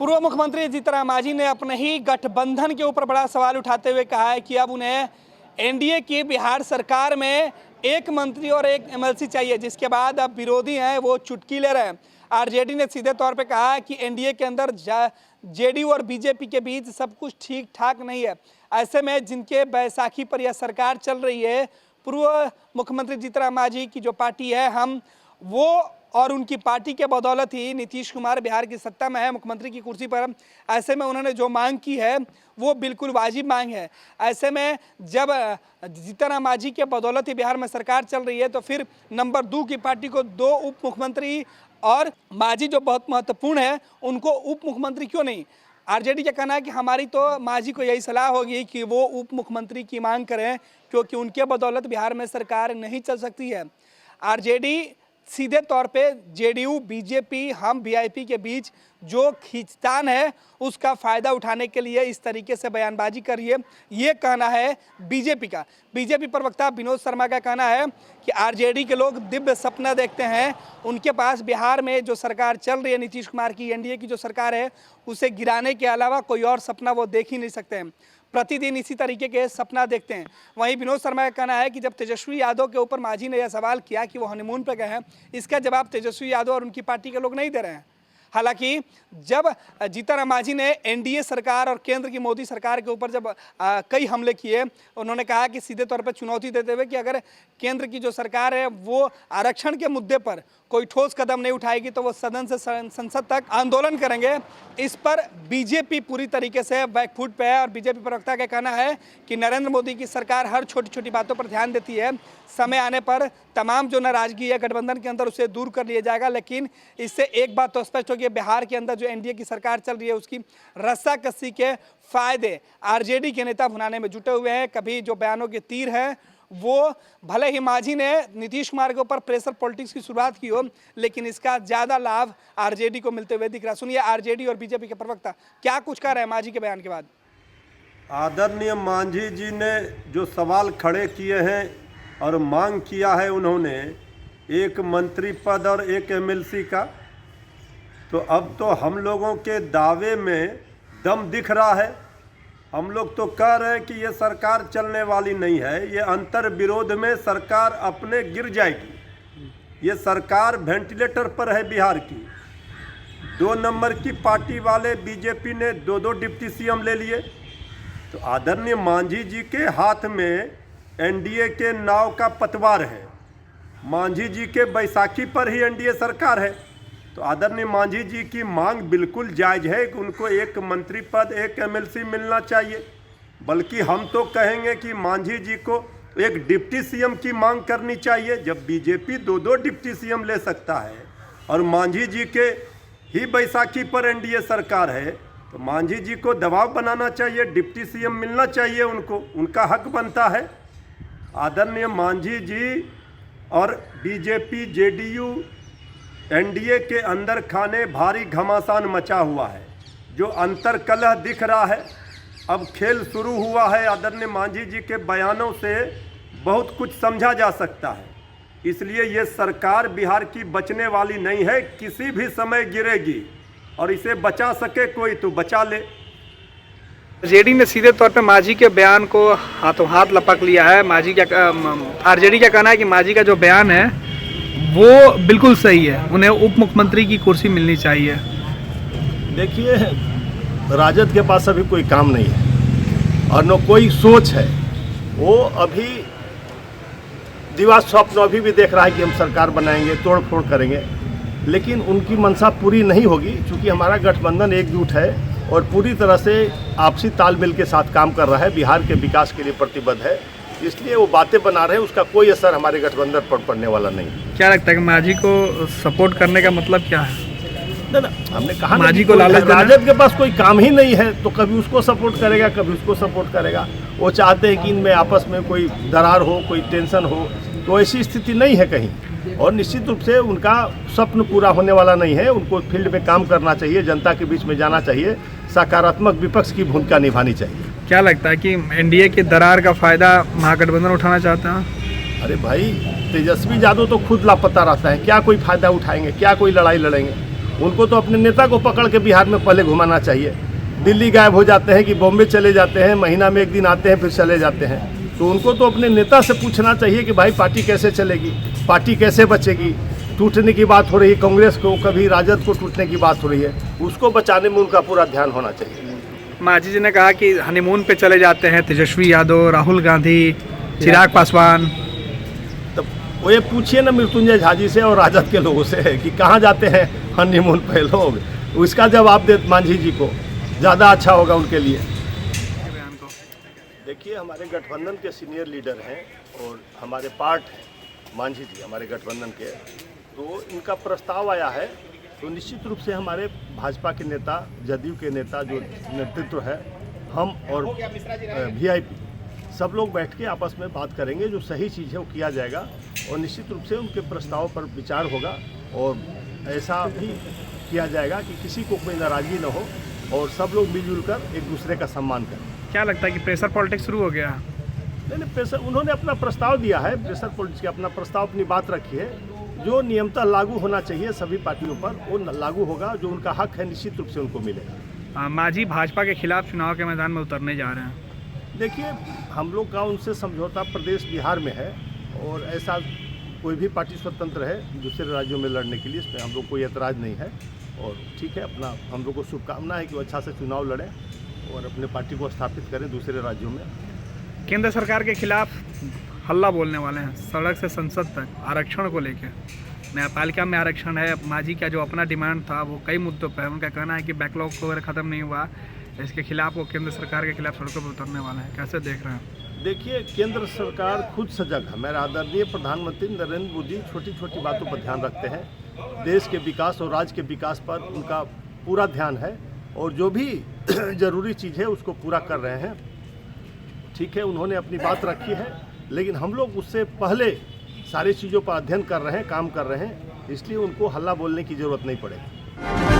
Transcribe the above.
पूर्व मुख्यमंत्री जीतन मांझी ने अपने ही गठबंधन के ऊपर बड़ा सवाल उठाते हुए कहा है कि अब उन्हें एनडीए की बिहार सरकार में एक मंत्री और एक एमएलसी चाहिए, जिसके बाद अब विरोधी हैं वो चुटकी ले रहे हैं। आरजेडी ने सीधे तौर पे कहा है कि एनडीए के अंदर जेडीयू और बीजेपी के बीच सब कुछ ठीक ठाक नहीं है। ऐसे में जिनके बैसाखी पर यह सरकार चल रही है, पूर्व मुख्यमंत्री जीतन मांझी की जो पार्टी है, हम वो और उनकी पार्टी के बदौलत ही नीतीश कुमार बिहार की सत्ता में है, मुख्यमंत्री की कुर्सी पर। ऐसे में उन्होंने जो मांग की है वो बिल्कुल वाजिब मांग है। ऐसे में जब जीतन मांझी के बदौलत ही बिहार में सरकार चल रही है, तो फिर नंबर 2 की पार्टी को 2 उप मुख्यमंत्री और मांझी जो बहुत महत्वपूर्ण है उनको उप मुख्यमंत्री क्यों नहीं। आरजेडी का कहना है कि हमारी तो मांझी को यही सलाह होगी कि वो उप मुख्यमंत्री की मांग करें, क्योंकि उनके बदौलत बिहार में सरकार नहीं चल सकती है। आरजेडी सीधे तौर पे जेडीयू बीजेपी हम वीआईपी के बीच जो खींचतान है उसका फ़ायदा उठाने के लिए इस तरीके से बयानबाजी कर रही है, ये कहना है बीजेपी का। बीजेपी प्रवक्ता विनोद शर्मा का कहना है कि आरजेडी के लोग दिव्य सपना देखते हैं, उनके पास बिहार में जो सरकार चल रही है नीतीश कुमार की, एनडीए की जो सरकार है, उसे गिराने के अलावा कोई और सपना वो देख ही नहीं सकते हैं। प्रतिदिन इसी तरीके के सपना देखते हैं। वहीं विनोद शर्मा का कहना है कि जब तेजस्वी यादव के ऊपर मांझी ने यह सवाल किया कि वो हनीमून पर गए हैं, इसका जवाब तेजस्वी यादव और उनकी पार्टी के लोग नहीं दे रहे हैं। हालांकि जब जीतन मांझी ने एनडीए सरकार और केंद्र की मोदी सरकार के ऊपर जब कई हमले किए, उन्होंने कहा कि सीधे तौर पर चुनौती देते हुए कि अगर केंद्र की जो सरकार है वो आरक्षण के मुद्दे पर कोई ठोस कदम नहीं उठाएगी तो वो सदन से संसद तक आंदोलन करेंगे। इस पर बीजेपी पूरी तरीके से बैकफुट पे है और बीजेपी प्रवक्ता का कहना है कि नरेंद्र मोदी की सरकार हर छोटी छोटी बातों पर ध्यान देती है, समय आने पर तमाम जो नाराजगी है गठबंधन के अंदर उसे दूर कर लिया जाएगा। लेकिन इससे एक बात तो स्पष्ट होगी, बिहार के अंदर जो एनडीए की सरकार चल रही है उसकी रस्साकसी के फायदे आरजेडी के नेता भुनाने में जुटे हुए हैं। कभी जो बयानों के तीर हैं वो भले ही मांझी ने नीतीश कुमार के ऊपर प्रेशर पॉलिटिक्स की शुरुआत की हो, लेकिन इसका ज्यादा लाभ आरजेडी को मिलते हुए दिख रहा है। सुनिए आरजेडी और बीजेपी के प्रवक्ता क्या कुछ कह रहे हैं मांझी के बयान के बाद। आदरणीय मांझी जी ने जो सवाल खड़े किए हैं और मांग किया है उन्होंने एक मंत्री पद और एक एमएलसी का, तो अब तो हम लोगों के दावे में दम दिख रहा है। हम लोग तो कह रहे हैं कि ये सरकार चलने वाली नहीं है, ये अंतर विरोध में सरकार अपने गिर जाएगी। ये सरकार वेंटिलेटर पर है बिहार की। 2 नंबर की पार्टी वाले बीजेपी ने 2 डिप्टी सीएम ले लिए, तो आदरणीय मांझी जी के हाथ में एनडीए के नाव का पतवार है। मांझी जी के बैसाखी पर ही एनडीए सरकार है, तो आदरणीय मांझी जी की मांग बिल्कुल जायज़ है कि उनको एक मंत्री पद एक एमएलसी मिलना चाहिए। बल्कि हम तो कहेंगे कि मांझी जी को एक डिप्टी सीएम की मांग करनी चाहिए। जब बीजेपी 2 डिप्टी सीएम ले सकता है और मांझी जी के ही बैसाखी पर एनडीए सरकार है, तो मांझी जी को दबाव बनाना चाहिए, डिप्टी सीएम मिलना चाहिए उनको, उनका हक बनता है। आदरणीय मांझी जी और बीजेपी जेडीयू एनडीए के अंदर खाने भारी घमासान मचा हुआ है। जो अंतर कलह दिख रहा है, अब खेल शुरू हुआ है। आदरणीय मांझी जी के बयानों से बहुत कुछ समझा जा सकता है। इसलिए ये सरकार बिहार की बचने वाली नहीं है, किसी भी समय गिरेगी और इसे बचा सके कोई तो बचा ले। जेडी ने सीधे तौर पे मांझी के बयान को हाथों हाथ लपक लिया है। आरजेडी का कहना है कि मांझी का जो बयान है वो बिल्कुल सही है, उन्हें उप मुख्यमंत्री की कुर्सी मिलनी चाहिए। देखिए, राजद के पास अभी कोई काम नहीं है और न कोई सोच है। वो अभी दिवा स्वप्न अभी भी देख रहा है कि हम सरकार बनाएंगे, तोड़ फोड़ करेंगे, लेकिन उनकी मंशा पूरी नहीं होगी। चूँकि हमारा गठबंधन एकजुट है और पूरी तरह से आपसी तालमेल के साथ काम कर रहा है, बिहार के विकास के लिए प्रतिबद्ध है, इसलिए वो बातें बना रहे हैं, उसका कोई असर हमारे गठबंधन पर पड़ने वाला नहीं। क्या लगता है कि मांझी को सपोर्ट करने का मतलब क्या है? ना हमने कहा मांझी को लालच देना। राजद के पास कोई काम ही नहीं है, तो कभी उसको सपोर्ट करेगा कभी उसको सपोर्ट करेगा। वो चाहते हैं कि इनमें आपस में कोई दरार हो, कोई टेंशन हो, तो ऐसी स्थिति नहीं है कहीं। और निश्चित रूप से उनका स्वप्न पूरा होने वाला नहीं है। उनको फील्ड में काम करना चाहिए, जनता के बीच में जाना चाहिए, सकारात्मक विपक्ष की भूमिका निभानी चाहिए। क्या लगता है कि एनडीए के दरार का फायदा महागठबंधन उठाना चाहता है? अरे भाई, तेजस्वी यादव तो खुद लापता रहता है, क्या कोई फायदा उठाएंगे, क्या कोई लड़ाई लड़ेंगे? उनको तो अपने नेता को पकड़ के बिहार में पहले घुमाना चाहिए। दिल्ली गायब हो जाते हैं कि बॉम्बे चले जाते हैं, महीना में एक दिन आते हैं फिर चले जाते हैं। तो उनको तो अपने नेता से पूछना चाहिए कि भाई पार्टी कैसे चलेगी, पार्टी कैसे बचेगी। टूटने की बात हो रही है कांग्रेस को, कभी राजद को टूटने की बात हो रही है, उसको बचाने में उनका पूरा ध्यान होना चाहिए। मांझी जी ने कहा कि हनीमून पे चले जाते हैं तेजस्वी यादव, राहुल गांधी, चिराग पासवान। तो वो ये पूछिए ना मृत्युंजय झा जी से और राजद के लोगों से कि कहाँ जाते हैं हनीमून पे लोग, उसका जवाब दे मांझी जी को, ज़्यादा अच्छा होगा उनके लिए। देखिए हमारे गठबंधन के सीनियर लीडर हैं और हमारे पार्ट हैं मांझी जी हमारे गठबंधन के, तो इनका प्रस्ताव आया है तो निश्चित रूप से हमारे भाजपा के नेता, जदयू के नेता जो नेतृत्व है, हम और वीआईपी सब लोग बैठ के आपस में बात करेंगे, जो सही चीज़ है वो किया जाएगा और निश्चित रूप से उनके प्रस्ताव पर विचार होगा और ऐसा भी किया जाएगा कि किसी को कोई नाराज़गी न हो और सब लोग मिलजुल कर एक दूसरे का सम्मान करें। क्या लगता है कि प्रेशर पॉलिटिक्स शुरू हो गया? नहीं, प्रेशर, उन्होंने अपना प्रस्ताव दिया है, प्रेशर पॉलिटिक्स का अपना प्रस्ताव, अपनी बात रखी है। जो नियमतः लागू होना चाहिए सभी पार्टियों पर वो लागू होगा, जो उनका हक है निश्चित रूप से उनको मिलेगा। मांझी भाजपा के खिलाफ चुनाव के मैदान में उतरने जा रहे हैं। देखिए हम लोग का उनसे समझौता प्रदेश बिहार में है और ऐसा कोई भी पार्टी स्वतंत्र है दूसरे राज्यों में लड़ने के लिए, इसमें हम लोग कोई एतराज़ नहीं है और ठीक है, अपना हम लोग को शुभकामना है कि वो अच्छा से चुनाव लड़ें और अपने पार्टी को स्थापित करें दूसरे राज्यों में। केंद्र सरकार के खिलाफ हल्ला बोलने वाले हैं, सड़क से संसद तक आरक्षण को लेकर। न्यायपालिका में आरक्षण है, मांझी का जो अपना डिमांड था वो कई मुद्दों पर है। उनका कहना है कि बैकलॉग वगैरह ख़त्म नहीं हुआ, इसके खिलाफ वो केंद्र सरकार के खिलाफ सड़कों पर उतरने वाले हैं। कैसे देख रहे हैं? देखिए केंद्र सरकार खुद सजग है। मेरे आदरणीय प्रधानमंत्री नरेंद्र मोदी छोटी छोटी बातों पर ध्यान रखते हैं, देश के विकास और राज्य के विकास पर उनका पूरा ध्यान है और जो भी ज़रूरी चीज़ है उसको पूरा कर रहे हैं। ठीक है, उन्होंने अपनी बात रखी है, लेकिन हम लोग उससे पहले सारी चीज़ों पर अध्ययन कर रहे हैं, काम कर रहे हैं, इसलिए उनको हल्ला बोलने की ज़रूरत नहीं पड़ेगी।